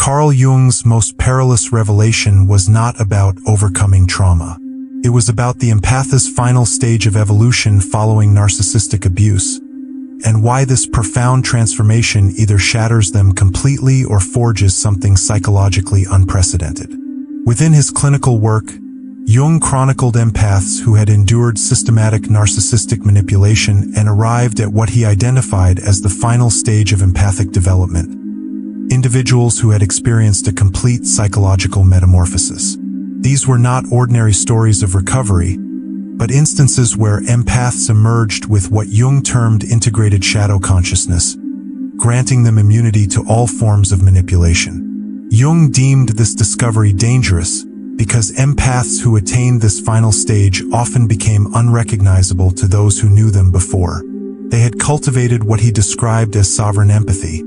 Carl Jung's most perilous revelation was not about overcoming trauma. It was about the empath's final stage of evolution following narcissistic abuse, and why this profound transformation either shatters them completely or forges something psychologically unprecedented. Within his clinical work, Jung chronicled empaths who had endured systematic narcissistic manipulation and arrived at what he identified as the final stage of empathic development. Individuals who had experienced a complete psychological metamorphosis. These were not ordinary stories of recovery, but instances where empaths emerged with what Jung termed integrated shadow consciousness, granting them immunity to all forms of manipulation. Jung deemed this discovery dangerous because empaths who attained this final stage often became unrecognizable to those who knew them before. They had cultivated what he described as sovereign empathy,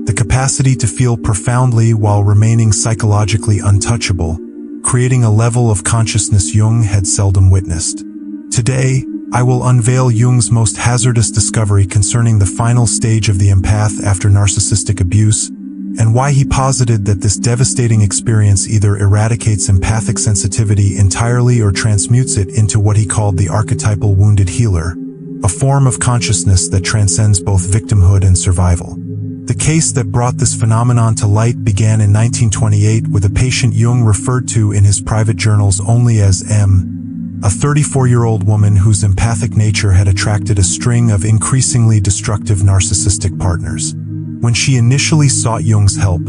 the capacity to feel profoundly while remaining psychologically untouchable, creating a level of consciousness Jung had seldom witnessed. Today, I will unveil Jung's most hazardous discovery concerning the final stage of the empath after narcissistic abuse, and why he posited that this devastating experience either eradicates empathic sensitivity entirely or transmutes it into what he called the archetypal wounded healer, a form of consciousness that transcends both victimhood and survival. The case that brought this phenomenon to light began in 1928 with a patient Jung referred to in his private journals only as M, a 34-year-old woman whose empathic nature had attracted a string of increasingly destructive narcissistic partners. When she initially sought Jung's help,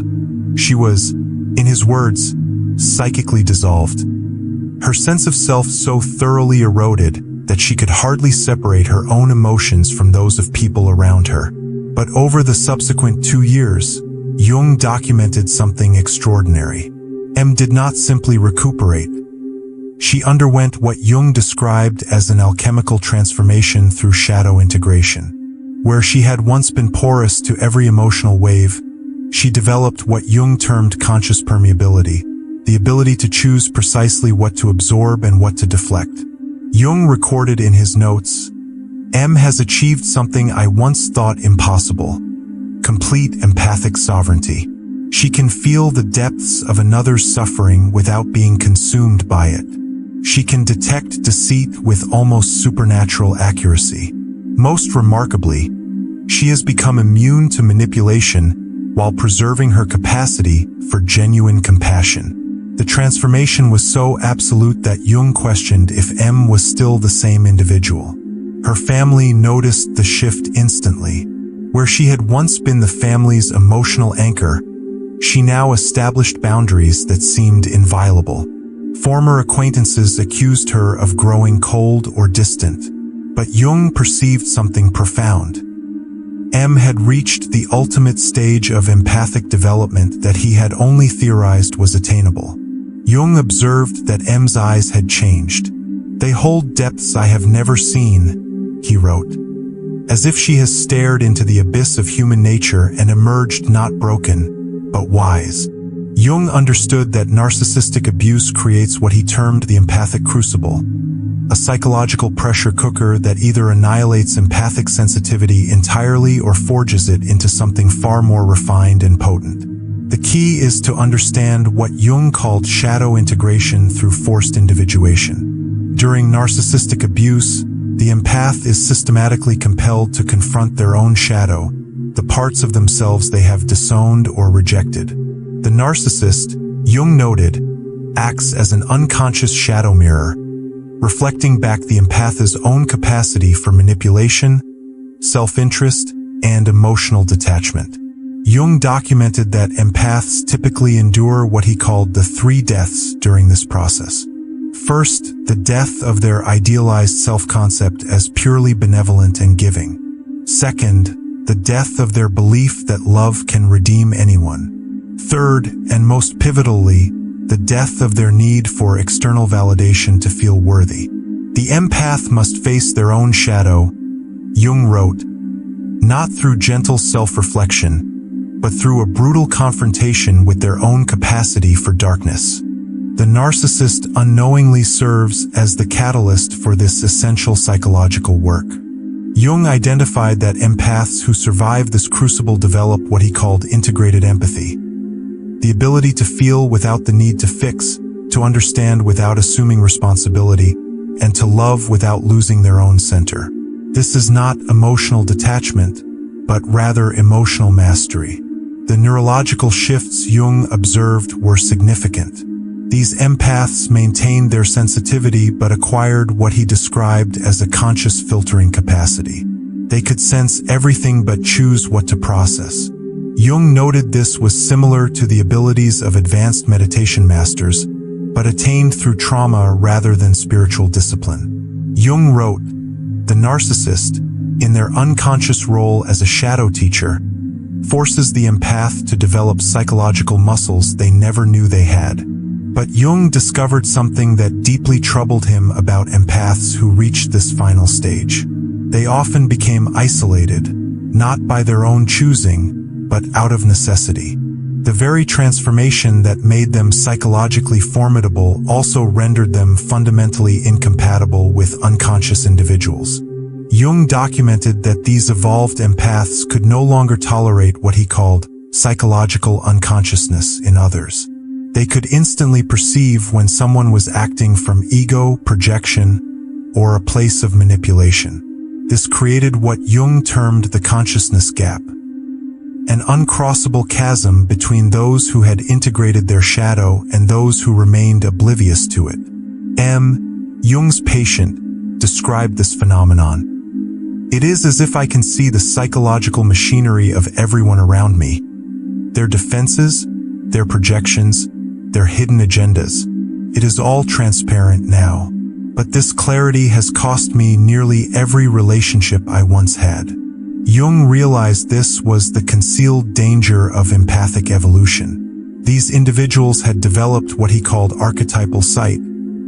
she was, in his words, psychically dissolved. Her sense of self so thoroughly eroded that she could hardly separate her own emotions from those of people around her. But over the subsequent 2 years, Jung documented something extraordinary. M did not simply recuperate. She underwent what Jung described as an alchemical transformation through shadow integration. Where she had once been porous to every emotional wave, she developed what Jung termed conscious permeability, the ability to choose precisely what to absorb and what to deflect. Jung recorded in his notes, "M has achieved something I once thought impossible: complete empathic sovereignty. She can feel the depths of another's suffering without being consumed by it. She can detect deceit with almost supernatural accuracy. Most remarkably, she has become immune to manipulation while preserving her capacity for genuine compassion." The transformation was so absolute that Jung questioned if M was still the same individual. Her family noticed the shift instantly. Where she had once been the family's emotional anchor, she now established boundaries that seemed inviolable. Former acquaintances accused her of growing cold or distant, but Jung perceived something profound. M had reached the ultimate stage of empathic development that he had only theorized was attainable. Jung observed that M's eyes had changed. "They hold depths I have never seen," he wrote, "as if she has stared into the abyss of human nature and emerged not broken, but wise." Jung understood that narcissistic abuse creates what he termed the empathic crucible, a psychological pressure cooker that either annihilates empathic sensitivity entirely or forges it into something far more refined and potent. The key is to understand what Jung called shadow integration through forced individuation. During narcissistic abuse, the empath is systematically compelled to confront their own shadow, the parts of themselves they have disowned or rejected. The narcissist, Jung noted, acts as an unconscious shadow mirror, reflecting back the empath's own capacity for manipulation, self-interest, and emotional detachment. Jung documented that empaths typically endure what he called the 3 deaths during this process. First, the death of their idealized self-concept as purely benevolent and giving. Second, the death of their belief that love can redeem anyone. Third, and most pivotally, the death of their need for external validation to feel worthy. The empath must face their own shadow, Jung wrote, not through gentle self-reflection, but through a brutal confrontation with their own capacity for darkness. The narcissist unknowingly serves as the catalyst for this essential psychological work. Jung identified that empaths who survive this crucible develop what he called integrated empathy, the ability to feel without the need to fix, to understand without assuming responsibility, and to love without losing their own center. This is not emotional detachment, but rather emotional mastery. The neurological shifts Jung observed were significant. These empaths maintained their sensitivity but acquired what he described as a conscious filtering capacity. They could sense everything but choose what to process. Jung noted this was similar to the abilities of advanced meditation masters, but attained through trauma rather than spiritual discipline. Jung wrote, "The narcissist, in their unconscious role as a shadow teacher, forces the empath to develop psychological muscles they never knew they had." But Jung discovered something that deeply troubled him about empaths who reached this final stage. They often became isolated, not by their own choosing, but out of necessity. The very transformation that made them psychologically formidable also rendered them fundamentally incompatible with unconscious individuals. Jung documented that these evolved empaths could no longer tolerate what he called psychological unconsciousness in others. They could instantly perceive when someone was acting from ego, projection, or a place of manipulation. This created what Jung termed the consciousness gap, an uncrossable chasm between those who had integrated their shadow and those who remained oblivious to it. Jung's patient described this phenomenon. "It is as if I can see the psychological machinery of everyone around me. Their defenses, their projections, their hidden agendas. It is all transparent now. But this clarity has cost me nearly every relationship I once had." Jung realized this was the concealed danger of empathic evolution. These individuals had developed what he called archetypal sight,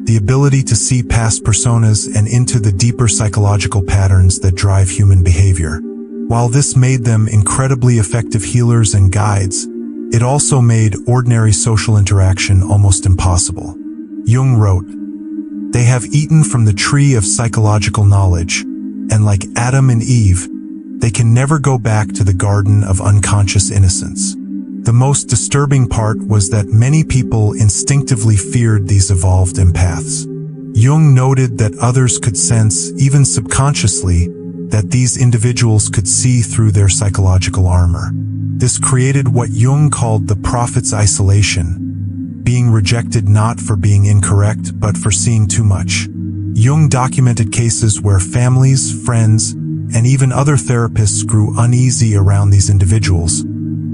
the ability to see past personas and into the deeper psychological patterns that drive human behavior. While this made them incredibly effective healers and guides, it also made ordinary social interaction almost impossible. Jung wrote, "They have eaten from the tree of psychological knowledge, and like Adam and Eve, they can never go back to the garden of unconscious innocence." The most disturbing part was that many people instinctively feared these evolved empaths. Jung noted that others could sense, even subconsciously, that these individuals could see through their psychological armor. This created what Jung called the prophet's isolation, being rejected not for being incorrect but for seeing too much. Jung documented cases where families, friends, and even other therapists grew uneasy around these individuals,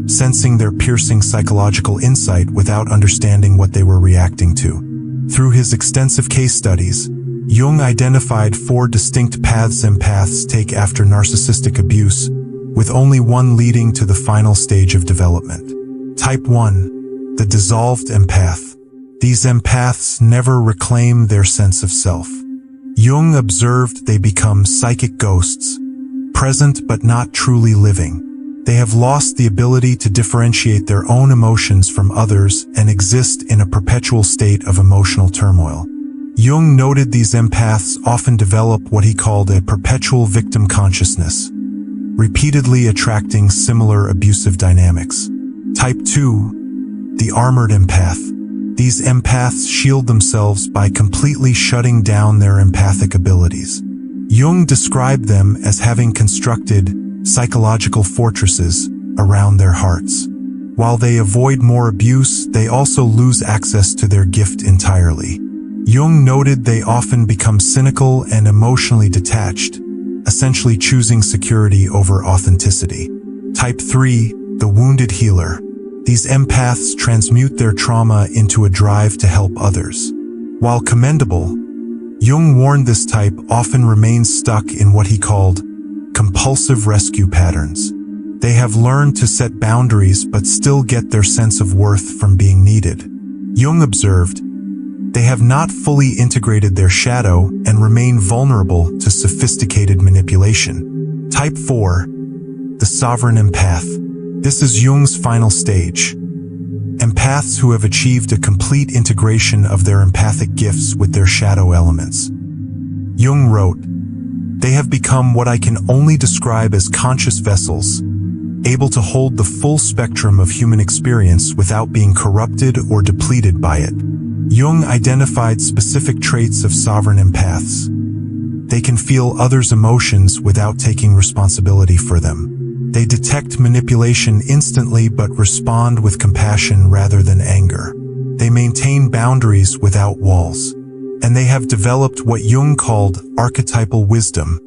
sensing their piercing psychological insight without understanding what they were reacting to. Through his extensive case studies, Jung identified 4 distinct paths empaths take after narcissistic abuse, with only one leading to the final stage of development. Type 1. The dissolved empath. These empaths never reclaim their sense of self. Jung observed they become psychic ghosts, present but not truly living. They have lost the ability to differentiate their own emotions from others and exist in a perpetual state of emotional turmoil. Jung noted these empaths often develop what he called a perpetual victim consciousness, repeatedly attracting similar abusive dynamics. Type 2. The armored empath. These empaths shield themselves by completely shutting down their empathic abilities. Jung described them as having constructed psychological fortresses around their hearts. While they avoid more abuse, they also lose access to their gift entirely. Jung noted they often become cynical and emotionally detached, essentially choosing security over authenticity. Type 3. The wounded healer. These empaths transmute their trauma into a drive to help others. While commendable, Jung warned this type often remains stuck in what he called compulsive rescue patterns. They have learned to set boundaries but still get their sense of worth from being needed. Jung observed, they have not fully integrated their shadow and remain vulnerable to sophisticated manipulation. Type 4. The sovereign empath. This is Jung's final stage. Empaths who have achieved a complete integration of their empathic gifts with their shadow elements. Jung wrote, "They have become what I can only describe as conscious vessels, able to hold the full spectrum of human experience without being corrupted or depleted by it. Jung identified specific traits of sovereign empaths. They can feel others' emotions without taking responsibility for them. They detect manipulation instantly but respond with compassion rather than anger. They maintain boundaries without walls. And they have developed what Jung called archetypal wisdom,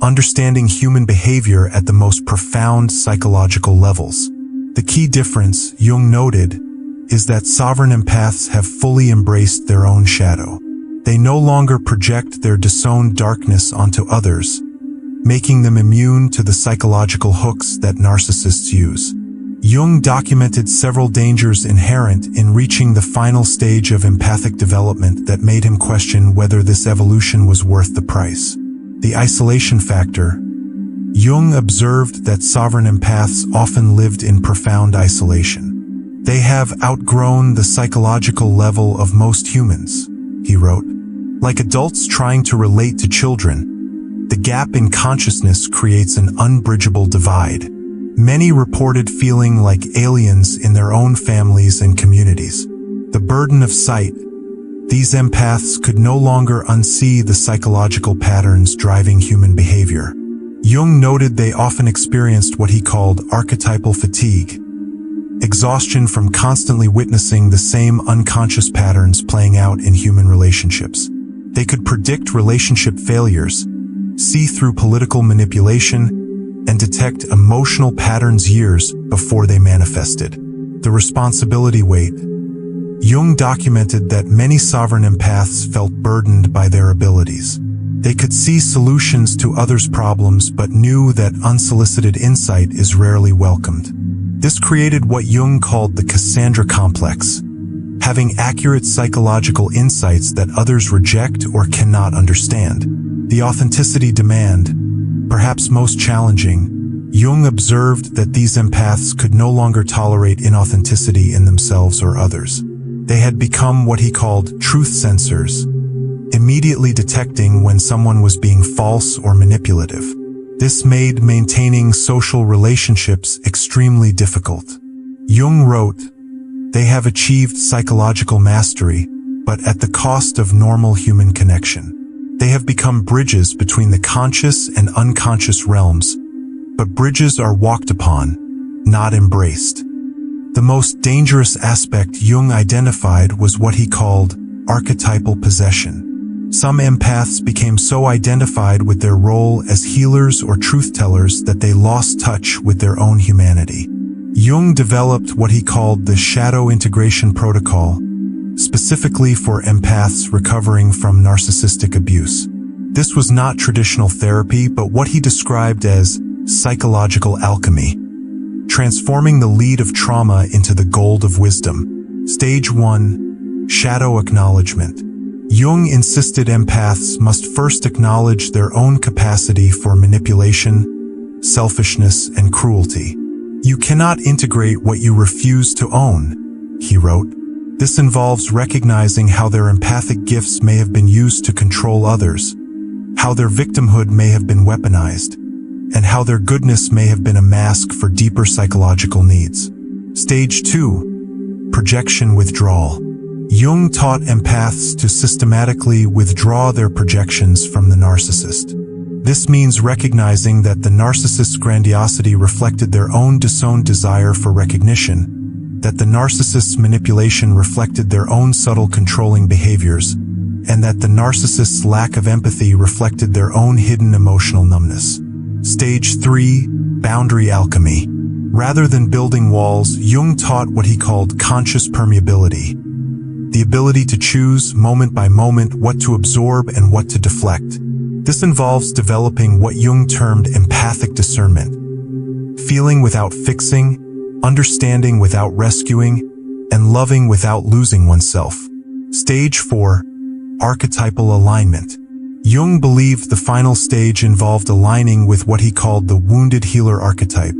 understanding human behavior at the most profound psychological levels. The key difference, Jung noted, is that sovereign empaths have fully embraced their own shadow. They no longer project their disowned darkness onto others, making them immune to the psychological hooks that narcissists use. Jung documented several dangers inherent in reaching the final stage of empathic development that made him question whether this evolution was worth the price. The isolation factor. Jung observed that sovereign empaths often lived in profound isolation. They have outgrown the psychological level of most humans, he wrote. Like adults trying to relate to children, the gap in consciousness creates an unbridgeable divide. Many reported feeling like aliens in their own families and communities. The burden of sight. These empaths could no longer unsee the psychological patterns driving human behavior. Jung noted they often experienced what he called archetypal fatigue, exhaustion from constantly witnessing the same unconscious patterns playing out in human relationships. They could predict relationship failures, see through political manipulation, and detect emotional patterns years before they manifested. The responsibility weight. Jung documented that many sovereign empaths felt burdened by their abilities. They could see solutions to others' problems but knew that unsolicited insight is rarely welcomed. This created what Jung called the Cassandra complex, having accurate psychological insights that others reject or cannot understand. The authenticity demand. Perhaps most challenging, Jung observed that these empaths could no longer tolerate inauthenticity in themselves or others. They had become what he called truth sensors, immediately detecting when someone was being false or manipulative. This made maintaining social relationships extremely difficult. Jung wrote, "They have achieved psychological mastery, but at the cost of normal human connection. They have become bridges between the conscious and unconscious realms, but bridges are walked upon, not embraced." The most dangerous aspect Jung identified was what he called archetypal possession. Some empaths became so identified with their role as healers or truth-tellers that they lost touch with their own humanity. Jung developed what he called the shadow integration protocol, specifically for empaths recovering from narcissistic abuse. This was not traditional therapy, but what he described as psychological alchemy, transforming the lead of trauma into the gold of wisdom. Stage 1. Shadow acknowledgement. Jung insisted empaths must first acknowledge their own capacity for manipulation, selfishness, and cruelty. "You cannot integrate what you refuse to own," he wrote. This involves recognizing how their empathic gifts may have been used to control others, how their victimhood may have been weaponized, and how their goodness may have been a mask for deeper psychological needs. Stage 2. Projection withdrawal. Jung taught empaths to systematically withdraw their projections from the narcissist. This means recognizing that the narcissist's grandiosity reflected their own disowned desire for recognition, that the narcissist's manipulation reflected their own subtle controlling behaviors, and that the narcissist's lack of empathy reflected their own hidden emotional numbness. Stage 3. Boundary alchemy. Rather than building walls, Jung taught what he called conscious permeability, the ability to choose, moment by moment, what to absorb and what to deflect. This involves developing what Jung termed empathic discernment, feeling without fixing, understanding without rescuing, and loving without losing oneself. Stage 4. Archetypal alignment. Jung believed the final stage involved aligning with what he called the wounded healer archetype,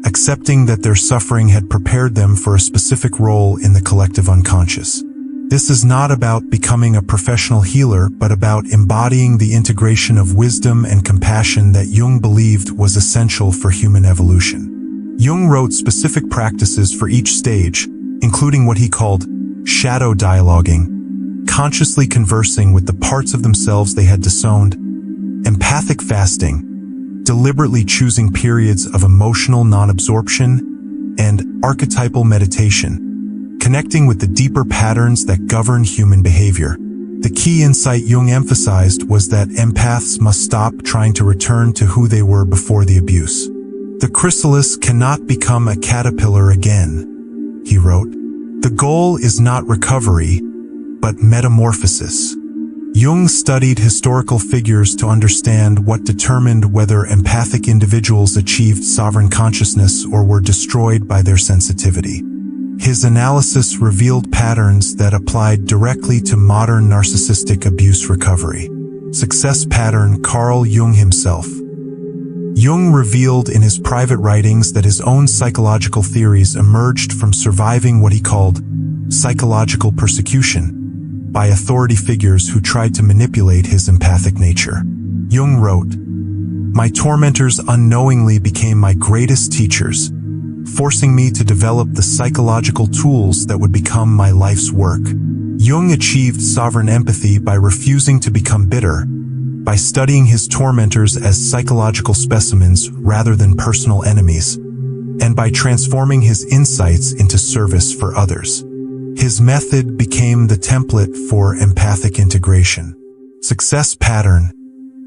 accepting that their suffering had prepared them for a specific role in the collective unconscious. This is not about becoming a professional healer, but about embodying the integration of wisdom and compassion that Jung believed was essential for human evolution. Jung wrote specific practices for each stage, including what he called shadow dialoguing, consciously conversing with the parts of themselves they had disowned, empathic fasting, deliberately choosing periods of emotional non-absorption, and archetypal meditation, connecting with the deeper patterns that govern human behavior. The key insight Jung emphasized was that empaths must stop trying to return to who they were before the abuse. The chrysalis cannot become a caterpillar again, he wrote. The goal is not recovery, but metamorphosis. Jung studied historical figures to understand what determined whether empathic individuals achieved sovereign consciousness or were destroyed by their sensitivity. His analysis revealed patterns that applied directly to modern narcissistic abuse recovery. Success pattern. Carl Jung himself. Jung revealed in his private writings that his own psychological theories emerged from surviving what he called psychological persecution by authority figures who tried to manipulate his empathic nature. Jung wrote, "My tormentors unknowingly became my greatest teachers, forcing me to develop the psychological tools that would become my life's work." Jung achieved sovereign empathy by refusing to become bitter, by studying his tormentors as psychological specimens rather than personal enemies, and by transforming his insights into service for others. His method became the template for empathic integration. Success pattern.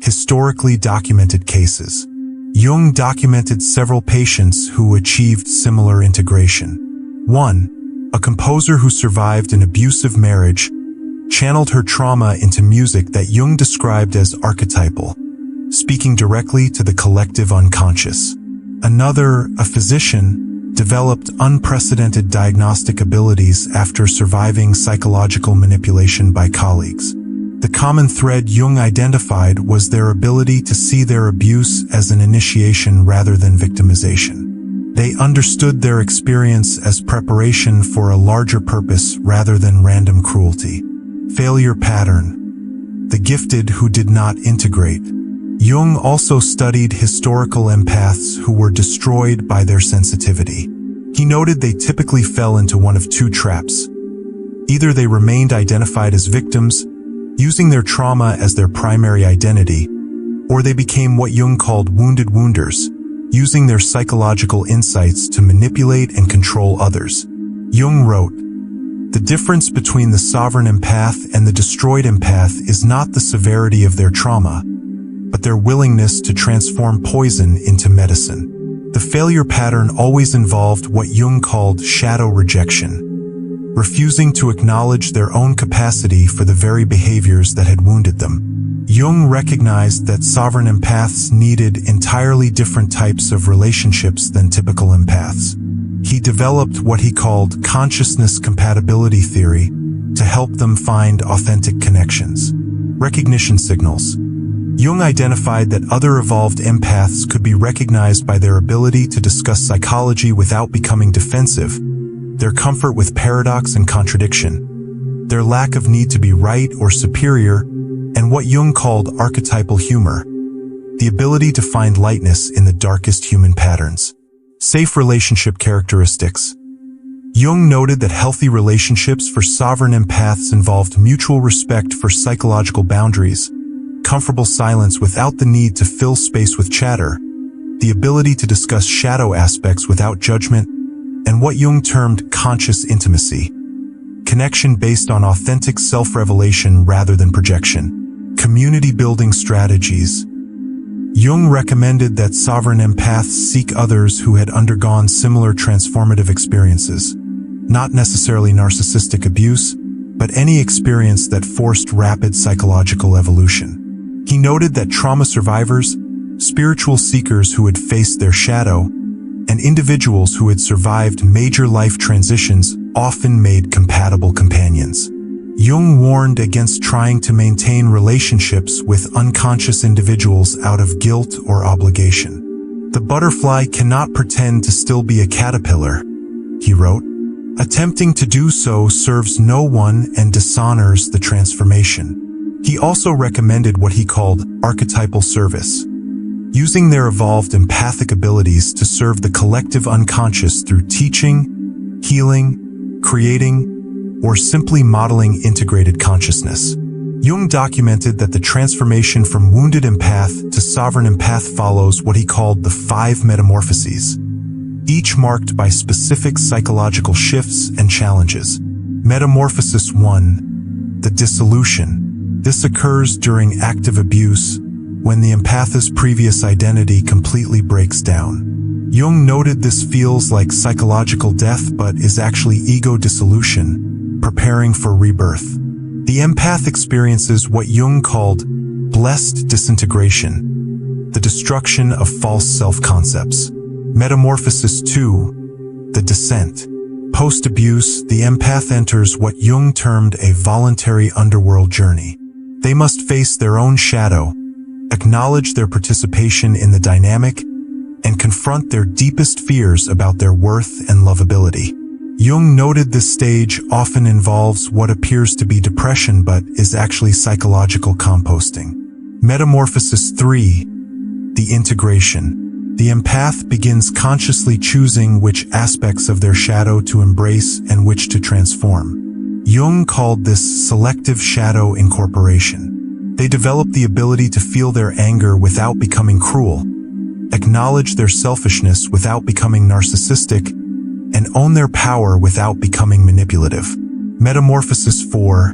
Historically documented cases. Jung documented several patients who achieved similar integration. 1. A composer who survived an abusive marriage channeled her trauma into music that Jung described as archetypal, speaking directly to the collective unconscious. Another, a physician, developed unprecedented diagnostic abilities after surviving psychological manipulation by colleagues. The common thread Jung identified was their ability to see their abuse as an initiation rather than victimization. They understood their experience as preparation for a larger purpose rather than random cruelty. Failure pattern. The gifted who did not integrate. Jung also studied historical empaths who were destroyed by their sensitivity. He noted they typically fell into one of two traps. Either they remained identified as victims, using their trauma as their primary identity, or they became what Jung called wounded wounders, using their psychological insights to manipulate and control others. Jung wrote, "The difference between the sovereign empath and the destroyed empath is not the severity of their trauma, but their willingness to transform poison into medicine." The failure pattern always involved what Jung called shadow rejection, refusing to acknowledge their own capacity for the very behaviors that had wounded them. Jung recognized that sovereign empaths needed entirely different types of relationships than typical empaths. He developed what he called consciousness compatibility theory to help them find authentic connections. Recognition signals. Jung identified that other evolved empaths could be recognized by their ability to discuss psychology without becoming defensive, their comfort with paradox and contradiction, their lack of need to be right or superior, and what Jung called archetypal humor, the ability to find lightness in the darkest human patterns. Safe relationship characteristics. Jung noted that healthy relationships for sovereign empaths involved mutual respect for psychological boundaries, comfortable silence without the need to fill space with chatter, the ability to discuss shadow aspects without judgment, and what Jung termed conscious intimacy, connection based on authentic self-revelation rather than projection. Community-building strategies. Jung recommended that sovereign empaths seek others who had undergone similar transformative experiences, not necessarily narcissistic abuse, but any experience that forced rapid psychological evolution. He noted that trauma survivors, spiritual seekers who had faced their shadow, and individuals who had survived major life transitions often made compatible companions. Jung warned against trying to maintain relationships with unconscious individuals out of guilt or obligation. "The butterfly cannot pretend to still be a caterpillar," he wrote. "Attempting to do so serves no one and dishonors the transformation." He also recommended what he called archetypal service, using their evolved empathic abilities to serve the collective unconscious through teaching, healing, creating, or simply modeling integrated consciousness. Jung documented that the transformation from wounded empath to sovereign empath follows what he called the 5 metamorphoses, each marked by specific psychological shifts and challenges. Metamorphosis 1. The dissolution. This occurs during active abuse, when the empath's previous identity completely breaks down. Jung noted this feels like psychological death but is actually ego dissolution, preparing for rebirth. The empath experiences what Jung called blessed disintegration, the destruction of false self-concepts. Metamorphosis 2. The descent. Post-abuse, the empath enters what Jung termed a voluntary underworld journey. They must face their own shadow, acknowledge their participation in the dynamic, and confront their deepest fears about their worth and lovability. Jung noted this stage often involves what appears to be depression but is actually psychological composting. Metamorphosis 3. The integration. The empath begins consciously choosing which aspects of their shadow to embrace and which to transform. Jung called this selective shadow incorporation. They develop the ability to feel their anger without becoming cruel, acknowledge their selfishness without becoming narcissistic, and own their power without becoming manipulative. Metamorphosis 4.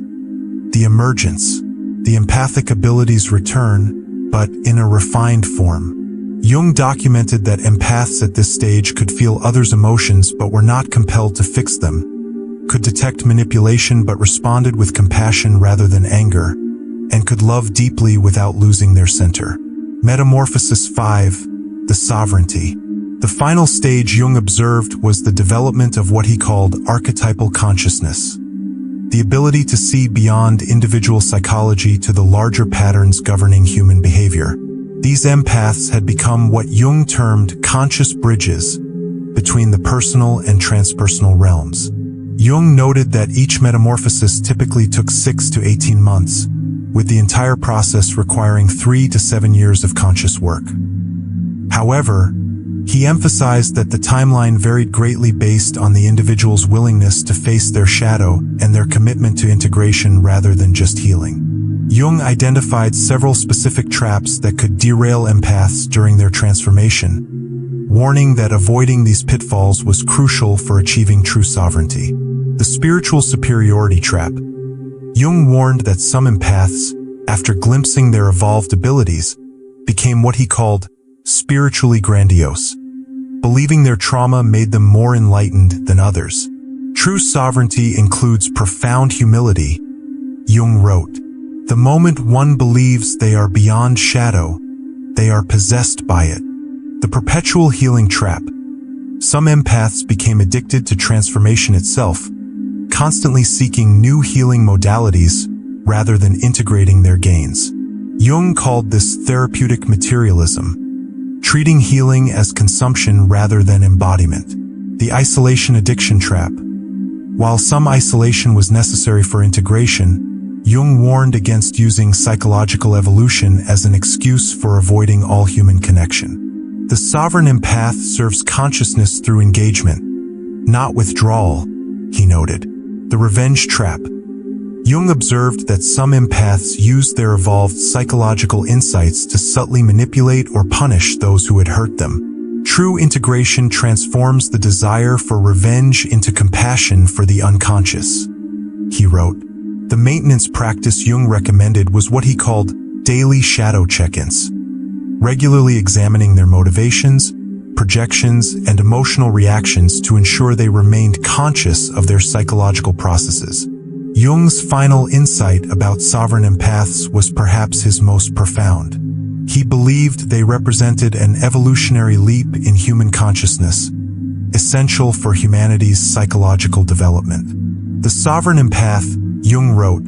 The emergence. The empathic abilities return, but in a refined form. Jung documented that empaths at this stage could feel others' emotions but were not compelled to fix them, could detect manipulation but responded with compassion rather than anger, and could love deeply without losing their center. Metamorphosis 5. The sovereignty. The final stage Jung observed was the development of what he called archetypal consciousness, the ability to see beyond individual psychology to the larger patterns governing human behavior. These empaths had become what Jung termed conscious bridges between the personal and transpersonal realms. Jung noted that each metamorphosis typically took 6 to 18 months, with the entire process requiring 3 to 7 years of conscious work. However, he emphasized that the timeline varied greatly based on the individual's willingness to face their shadow and their commitment to integration rather than just healing. Jung identified several specific traps that could derail empaths during their transformation, warning that avoiding these pitfalls was crucial for achieving true sovereignty. The spiritual superiority trap. Jung warned that some empaths, after glimpsing their evolved abilities, became what he called spiritually grandiose, believing their trauma made them more enlightened than others. True sovereignty includes profound humility, Jung wrote. The moment one believes they are beyond shadow, they are possessed by it. The perpetual healing trap. Some empaths became addicted to transformation itself, constantly seeking new healing modalities rather than integrating their gains. Jung called this therapeutic materialism, treating healing as consumption rather than embodiment. The isolation addiction trap. While some isolation was necessary for integration, Jung warned against using psychological evolution as an excuse for avoiding all human connection. The sovereign empath serves consciousness through engagement, not withdrawal, he noted. The revenge trap. Jung observed that some empaths used their evolved psychological insights to subtly manipulate or punish those who had hurt them. True integration transforms the desire for revenge into compassion for the unconscious, he wrote. The maintenance practice Jung recommended was what he called daily shadow check-ins, regularly examining their motivations, projections, and emotional reactions to ensure they remained conscious of their psychological processes. Jung's final insight about sovereign empaths was perhaps his most profound. He believed they represented an evolutionary leap in human consciousness, essential for humanity's psychological development. The sovereign empath, Jung wrote,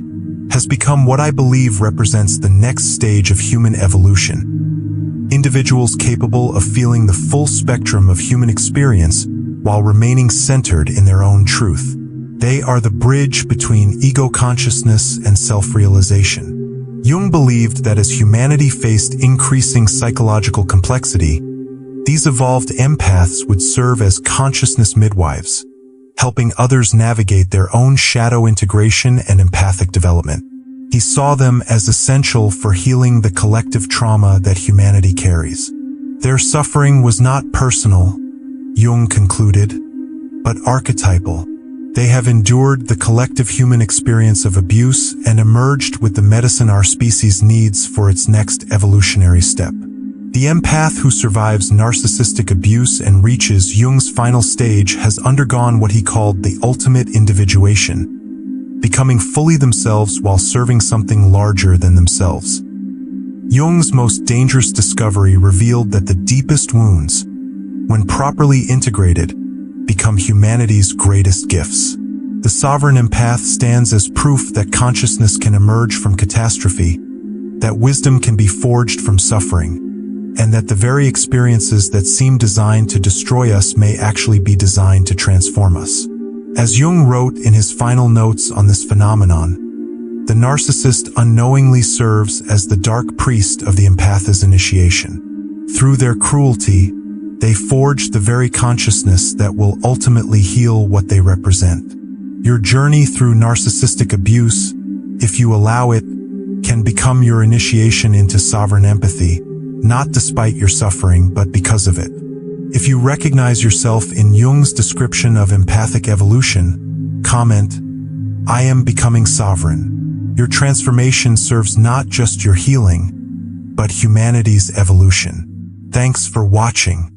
has become what I believe represents the next stage of human evolution. Individuals capable of feeling the full spectrum of human experience while remaining centered in their own truth. They are the bridge between ego consciousness and self-realization. Jung believed that as humanity faced increasing psychological complexity, these evolved empaths would serve as consciousness midwives, helping others navigate their own shadow integration and empathic development. He saw them as essential for healing the collective trauma that humanity carries. Their suffering was not personal, Jung concluded, but archetypal. They have endured the collective human experience of abuse and emerged with the medicine our species needs for its next evolutionary step. The empath who survives narcissistic abuse and reaches Jung's final stage has undergone what he called the ultimate individuation, becoming fully themselves while serving something larger than themselves. Jung's most dangerous discovery revealed that the deepest wounds, when properly integrated, become humanity's greatest gifts. The sovereign empath stands as proof that consciousness can emerge from catastrophe, that wisdom can be forged from suffering, and that the very experiences that seem designed to destroy us may actually be designed to transform us. As Jung wrote in his final notes on this phenomenon, the narcissist unknowingly serves as the dark priest of the empath's initiation. Through their cruelty, they forge the very consciousness that will ultimately heal what they represent. Your journey through narcissistic abuse, if you allow it, can become your initiation into sovereign empathy, not despite your suffering, but because of it. If you recognize yourself in Jung's description of empathic evolution, comment, "I am becoming sovereign." Your transformation serves not just your healing, but humanity's evolution. Thanks for watching.